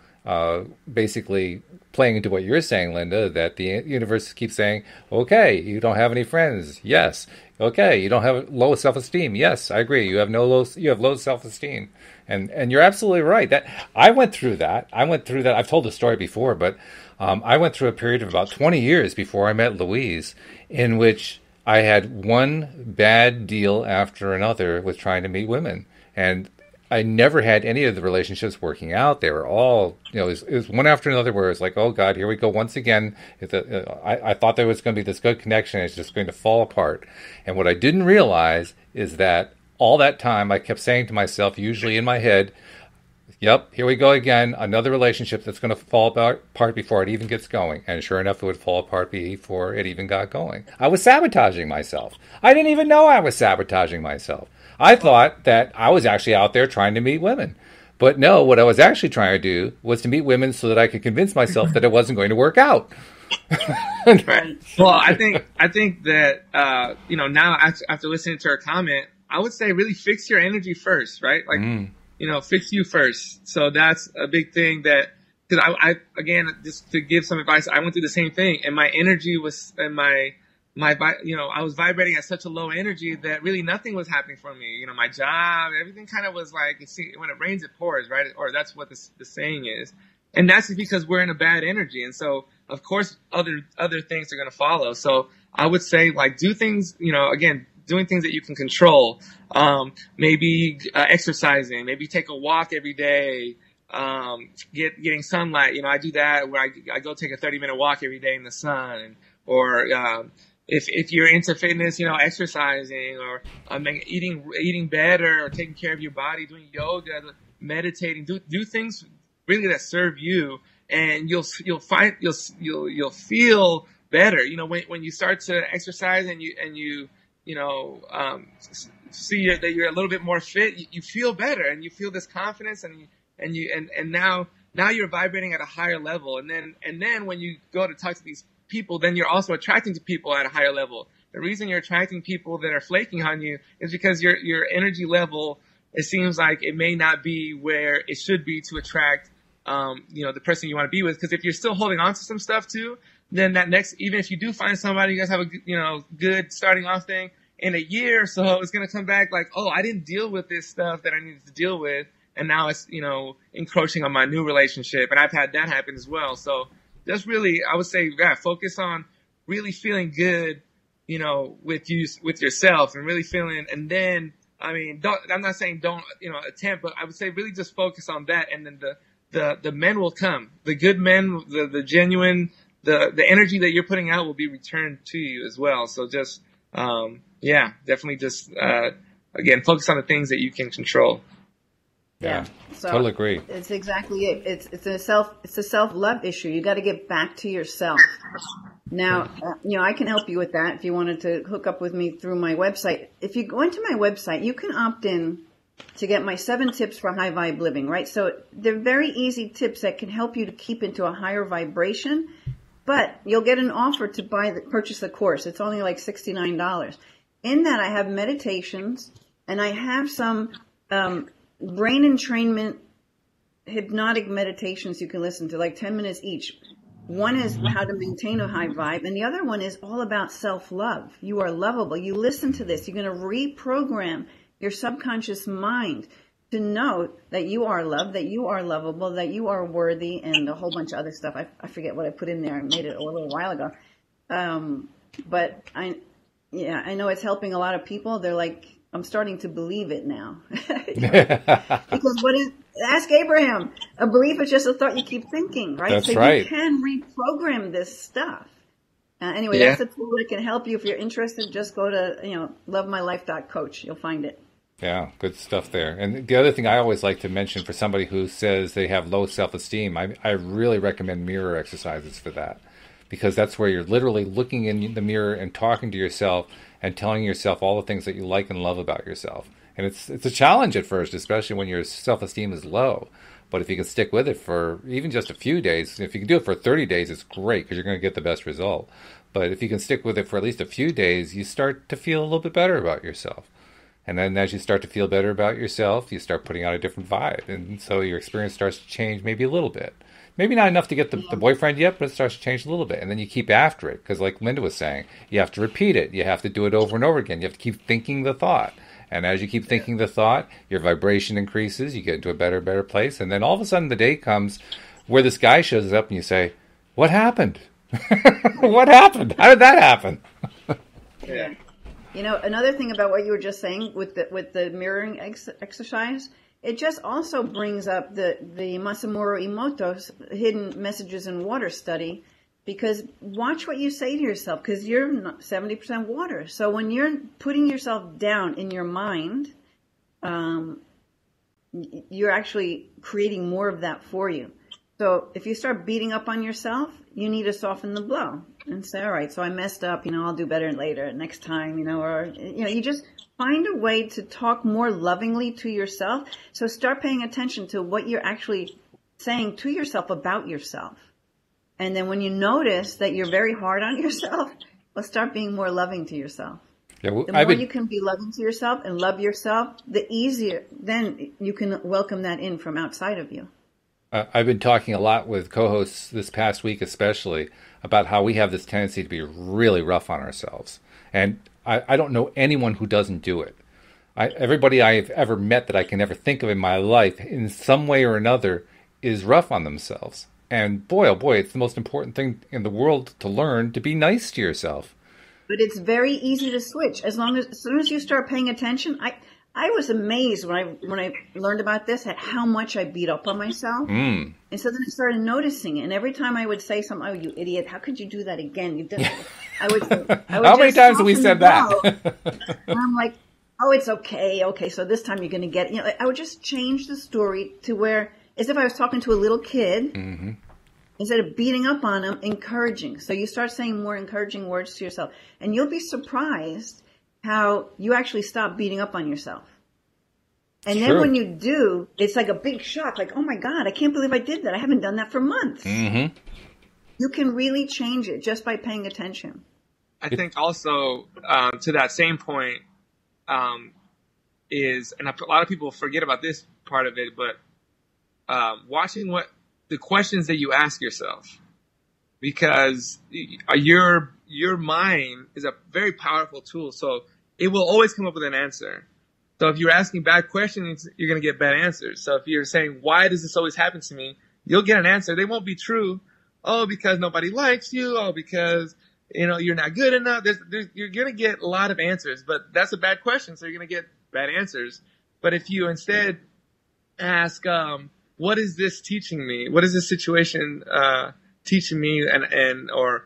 Speaker 1: basically playing into what you're saying, Linda, that the universe keeps saying, okay, you don't have any friends. Yes. Okay, you don't have low self-esteem. Yes, I agree. You have low self-esteem. And you're absolutely right. That I went through that. I've told the story before, but I went through a period of about 20 years before I met Louise, in which I had one bad deal after another with trying to meet women. And I never had any of the relationships working out. They were all, it was one after another where it's like, oh God, here we go once again. I thought there was going to be this good connection. It's just going to fall apart. And what I didn't realize is that all that time I kept saying to myself, usually in my head, yep, here we go again. Another relationship that's going to fall apart before it even gets going. And sure enough, it would fall apart before it even got going. I was sabotaging myself. I didn't even know I was sabotaging myself. I thought that I was actually out there trying to meet women. But no, what I was actually trying to do was to meet women so that I could convince myself that it wasn't going to work out.
Speaker 4: Right. Well, I think that, now after listening to her comment, I would say really fix your energy first, right? Like, fix you first. So that's a big thing because I, again, just to give some advice, I went through the same thing, and my energy was, and I was vibrating at such a low energy that really nothing was happening for me. My job, everything kind of was like, when it rains, it pours, right? Or that's what the saying is. And that's because we're in a bad energy. And so, of course, other things are going to follow. So I would say, like, do things, again, doing things that you can control. Maybe exercising, maybe take a walk every day, getting sunlight. I do that where I go take a 30-minute walk every day in the sun, or if you're into fitness, exercising, or eating better, or taking care of your body, doing yoga, meditating, do things really that serve you, and you'll feel better. When you start to exercise and you see that you're a little bit more fit, you feel better, and you feel this confidence, and now you're vibrating at a higher level, and then when you go to talk to these people, then you're also attracting to people at a higher level. The reason you're attracting people that are flaking on you is because your energy level, it seems like it may not be where it should be to attract, the person you want to be with. Because if you're still holding on to some stuff too, then even if you do find somebody, you guys have a good starting off thing, in a year or so, it's going to come back like, oh, I didn't deal with this stuff that I needed to deal with. And now it's, encroaching on my new relationship. And I've had that happen as well. So just really, I would say, focus on really feeling good, with yourself, and really feeling, and then, I'm not saying don't, attempt, but I would say really just focus on that. And then the men will come, the good men, the genuine, the energy that you're putting out will be returned to you as well. So just, definitely just, again, focus on the things that you can control.
Speaker 1: Yeah,
Speaker 3: so
Speaker 1: totally agree.
Speaker 3: It's exactly it. It's a self-love issue. You got to get back to yourself. Now, I can help you with that if you wanted to hook up with me through my website. If you go into my website, you can opt in to get my 7 tips for high vibe living, right? So they're very easy tips that can help you to keep into a higher vibration, but you'll get an offer to purchase the course. It's only like $69. In that, I have meditations, and I have some, brain entrainment hypnotic meditations you can listen to, like 10 minutes each. One is how to maintain a high vibe, and the other one is all about self-love. You are lovable. You listen to this, you're going to reprogram your subconscious mind to know that you are loved, that you are lovable, that you are worthy, and a whole bunch of other stuff. I forget what I put in there. I made it a little while ago. But I know it's helping a lot of people. They're like, I'm starting to believe it now. Because ask Abraham, a belief is just a thought you keep thinking, right?
Speaker 1: That's
Speaker 3: so
Speaker 1: right.
Speaker 3: You can reprogram this stuff. Anyway, that's a tool that can help you. If you're interested, just go to, lovemylife.coach. You'll find it.
Speaker 1: Yeah, good stuff there. And the other thing I always like to mention for somebody who says they have low self-esteem, I really recommend mirror exercises for that. Because that's where you're literally looking in the mirror and talking to yourself and telling yourself all the things that you like and love about yourself. And it's a challenge at first, especially when your self-esteem is low. But if you can stick with it for even just a few days, if you can do it for 30 days, it's great because you're going to get the best result. But if you can stick with it for at least a few days, you start to feel a little bit better about yourself. And then as you start to feel better about yourself, you start putting out a different vibe. And so your experience starts to change maybe a little bit. Maybe not enough to get the boyfriend yet, but it starts to change a little bit. And then you keep after it. Because like Linda was saying, you have to repeat it. You have to do it over and over again. You have to keep thinking the thought. And as you keep thinking the thought, your vibration increases. You get into a better place. And then all of a sudden the day comes where this guy shows up and you say, what happened? What happened? How did that happen?
Speaker 3: Yeah. You know, another thing about what you were just saying with the mirroring exercise, it just also brings up the Masamuro Emoto's hidden messages in water study, because watch what you say to yourself, because you're 70% water. So when you're putting yourself down in your mind, you're actually creating more of that for you. So if you start beating up on yourself, you need to soften the blow and say, all right, so I messed up, I'll do better later, next time, or, you just find a way to talk more lovingly to yourself. So start paying attention to what you're actually saying to yourself about yourself. And then when you notice that you're very hard on yourself, well, start being more loving to yourself.
Speaker 1: Yeah, well,
Speaker 3: the more you can be loving to yourself and love yourself, the easier then you can welcome that in from outside of you.
Speaker 1: I've been talking a lot with co-hosts this past week, especially about how we have this tendency to be really rough on ourselves. And I don't know anyone who doesn't do it. Everybody I've ever met that I can ever think of in my life, in some way or another, is rough on themselves. And boy, oh boy, it's the most important thing in the world to learn, to be nice to yourself.
Speaker 3: But it's very easy to switch. As soon as you start paying attention, I was amazed when I learned about this at how much I beat up on myself. And so then I started noticing it. And every time I would say something, oh, you idiot, how could you do that again? You did it. I would
Speaker 1: how many times have we said that?
Speaker 3: And I'm like, oh, it's okay. Okay, so this time you're going to get it. I would just change the story to where, as if I was talking to a little kid, instead of beating up on them, encouraging. So you start saying more encouraging words to yourself. And you'll be surprised how you actually stop beating up on yourself. And then when you do, it's like a big shock. Like, oh my God, I can't believe I did that. I haven't done that for months. You can really change it just by paying attention.
Speaker 4: I think also to that same point is, and a lot of people forget about this part of it, but watching what the questions that you ask yourself, because your mind is a very powerful tool. So it will always come up with an answer. So if you're asking bad questions, you're going to get bad answers. So if you're saying, why does this always happen to me? You'll get an answer. They won't be true. Oh, because nobody likes you. Oh, because, you're not good enough. You're going to get a lot of answers, but that's a bad question. So you're going to get bad answers. But if you instead ask, what is this teaching me? What is this situation, teaching me or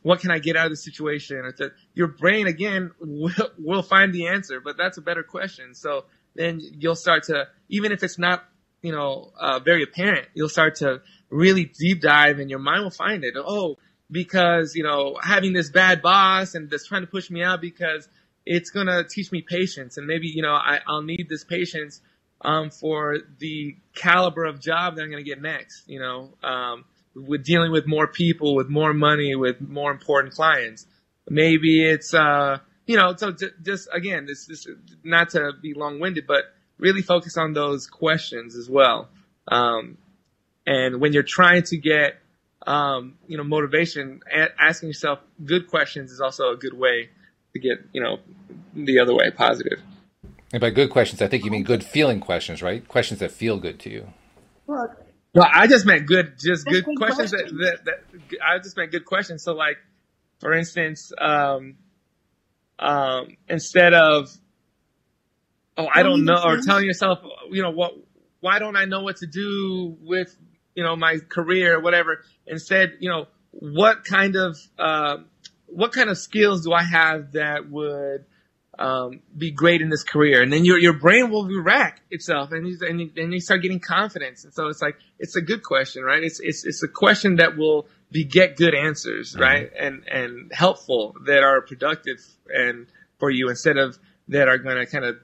Speaker 4: what can I get out of the situation? Or your brain again will find the answer, but that's a better question. So then you'll start to, even if it's not, very apparent, you'll start to really deep dive and your mind will find it. Oh, because, having this bad boss and that's trying to push me out because it's going to teach me patience. And maybe, I'll need this patience, for the caliber of job that I'm going to get next, with dealing with more people, with more money, with more important clients. Maybe it's, so just again, this not to be long-winded, but really focus on those questions as well. And when you're trying to get, motivation, asking yourself good questions is also a good way to get, the other way, positive.
Speaker 1: And by good questions, I think you mean good feeling questions, right? Questions that feel good to you.
Speaker 3: Well,
Speaker 4: I just meant good questions. I just meant good questions. So, like, for instance, instead of, I don't know, or telling yourself, why don't I know what to do with, my career or whatever? Instead, what kind of skills do I have that would be great in this career? And then your brain will rack itself and you start getting confidence. And so it's like, it's a good question, right? It's a question that will beget good answers, right? And helpful, that are productive and for you, instead of that are going to kind of,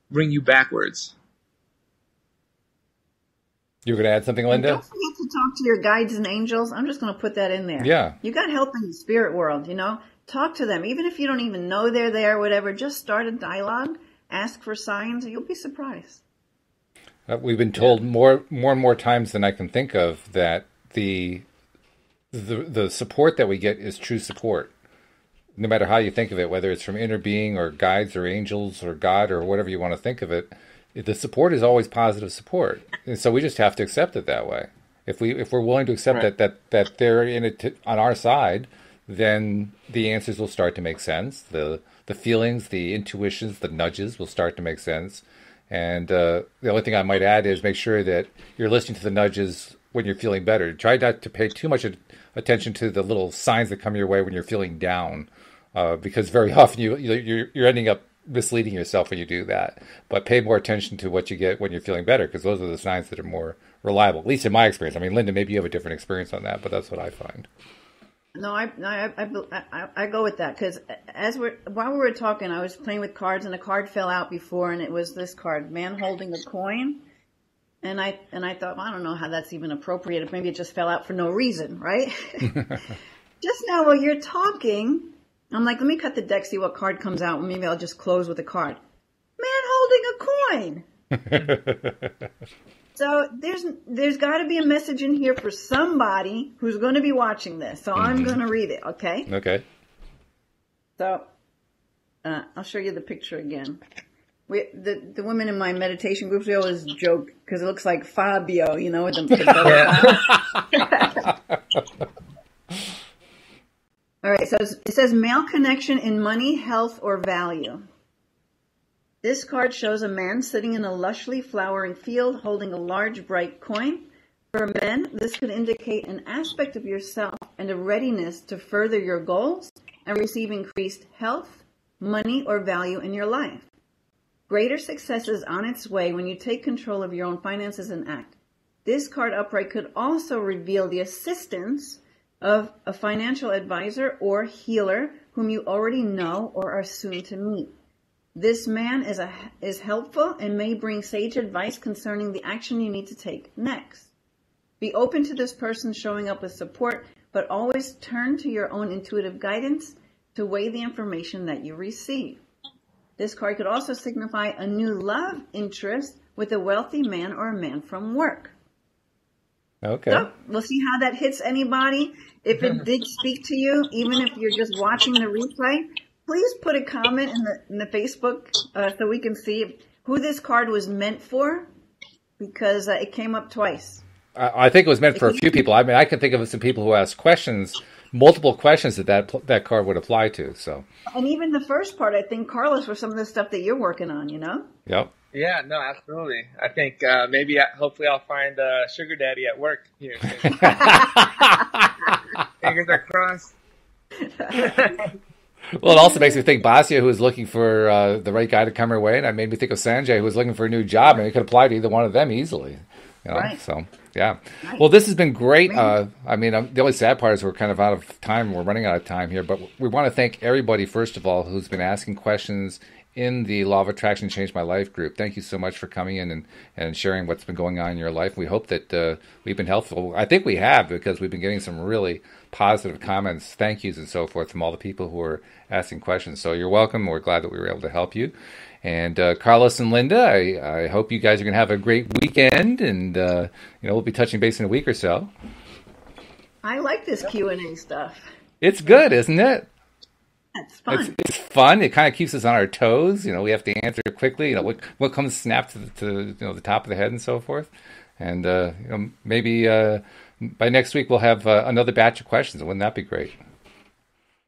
Speaker 4: bring you backwards.
Speaker 1: You were going to add something, Linda?
Speaker 3: And don't forget to talk to your guides and angels. I'm just going to put that in there.
Speaker 1: Yeah.
Speaker 3: You got help in the spirit world, talk to them. Even if you don't even know they're there, whatever, just start a dialogue, ask for signs, and you'll be surprised.
Speaker 1: We've been told more and more times than I can think of that the support that we get is true support. No matter how you think of it, whether it's from inner being or guides or angels or God or whatever you want to think of it, the support is always positive support. And so we just have to accept it that way. If we're willing to accept that they're in it on our side, then the answers will start to make sense. The feelings, the intuitions, the nudges will start to make sense. And the only thing I might add is make sure that you're listening to the nudges when you're feeling better. Try not to pay too much attention to the little signs that come your way when you're feeling down, because very often you're ending up misleading yourself when you do that. But pay more attention to what you get when you're feeling better, because those are the signs that are more reliable, at least in my experience. I mean, Linda, maybe you have a different experience on that, but that's what I find.
Speaker 3: No, I go with that, because while we were talking, I was playing with cards, and a card fell out before, and it was this card, man holding a coin. And I thought, well, I don't know how that's even appropriate. Maybe it just fell out for no reason, right? Just now while you're talking, I'm like, let me cut the deck, see what card comes out. Maybe I'll just close with a card. Man holding a coin. So there's got to be a message in here for somebody who's going to be watching this. So I'm going to read it, okay?
Speaker 1: Okay.
Speaker 3: So I'll show you the picture again. The women in my meditation groups, we always joke because it looks like Fabio, with the All right, so it says male connection in money, health, or value. This card shows a man sitting in a lushly flowering field holding a large bright coin. For men, this could indicate an aspect of yourself and a readiness to further your goals and receive increased health, money, or value in your life. Greater success is on its way when you take control of your own finances and act. This card upright could also reveal the assistance of a financial advisor or healer whom you already know or are soon to meet. This man is helpful and may bring sage advice concerning the action you need to take next. Be open to this person showing up with support, but always turn to your own intuitive guidance to weigh the information that you receive. This card could also signify a new love interest with a wealthy man or a man from work.
Speaker 1: Okay.
Speaker 3: So we'll see how that hits anybody. If it did speak to you, even if you're just watching the replay, please put a comment in the Facebook so we can see who this card was meant for, because it came up twice.
Speaker 1: I think it was meant for a few people. I mean, I can think of some people who asked questions, multiple questions that card would apply to. So.
Speaker 3: And even the first part, I think, Carlos, for some of the stuff that you're working on,
Speaker 1: Yep.
Speaker 4: Yeah, no, absolutely. I think hopefully I'll find a sugar daddy at work here. Fingers are crossed.
Speaker 1: Well, it also makes me think Basia, who was looking for the right guy to come her way, and it made me think of Sanjay, who was looking for a new job, and it could apply to either one of them easily.
Speaker 3: Right.
Speaker 1: So, yeah. Right. Well, this has been great. The only sad part is we're kind of out of time. We're running out of time here, but we want to thank everybody, first of all, who's been asking questions in the Law of Attraction Changed My Life group. Thank you so much for coming in and sharing what's been going on in your life. We hope that we've been helpful. I think we have, because we've been getting some really positive comments, thank yous, and so forth from all the people who are asking questions. So you're welcome. We're glad that we were able to help you. And Carlos and Linda, I hope you guys are going to have a great weekend, and we'll be touching base in a week or so.
Speaker 3: I like this Q&A stuff.
Speaker 1: It's good, isn't it?
Speaker 3: It's fun.
Speaker 1: It's fun. It kind of keeps us on our toes. We have to answer quickly. What comes snapped to the top of the head and so forth. And maybe by next week we'll have another batch of questions. Wouldn't that be great?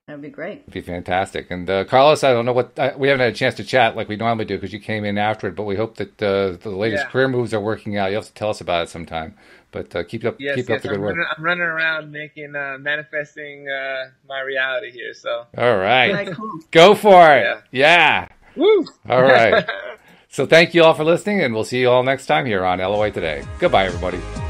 Speaker 3: That'd be great.
Speaker 1: It'd be fantastic. And Carlos, I don't know we haven't had a chance to chat like we normally do because you came in after it. But we hope that the latest career moves are working out. You have to tell us about it sometime. But keep up the good work.
Speaker 4: I'm running around manifesting my reality here. So
Speaker 1: all right, go for it. Yeah.
Speaker 4: Woo.
Speaker 1: All right. So thank you all for listening, and we'll see you all next time here on LOA Today. Goodbye, everybody.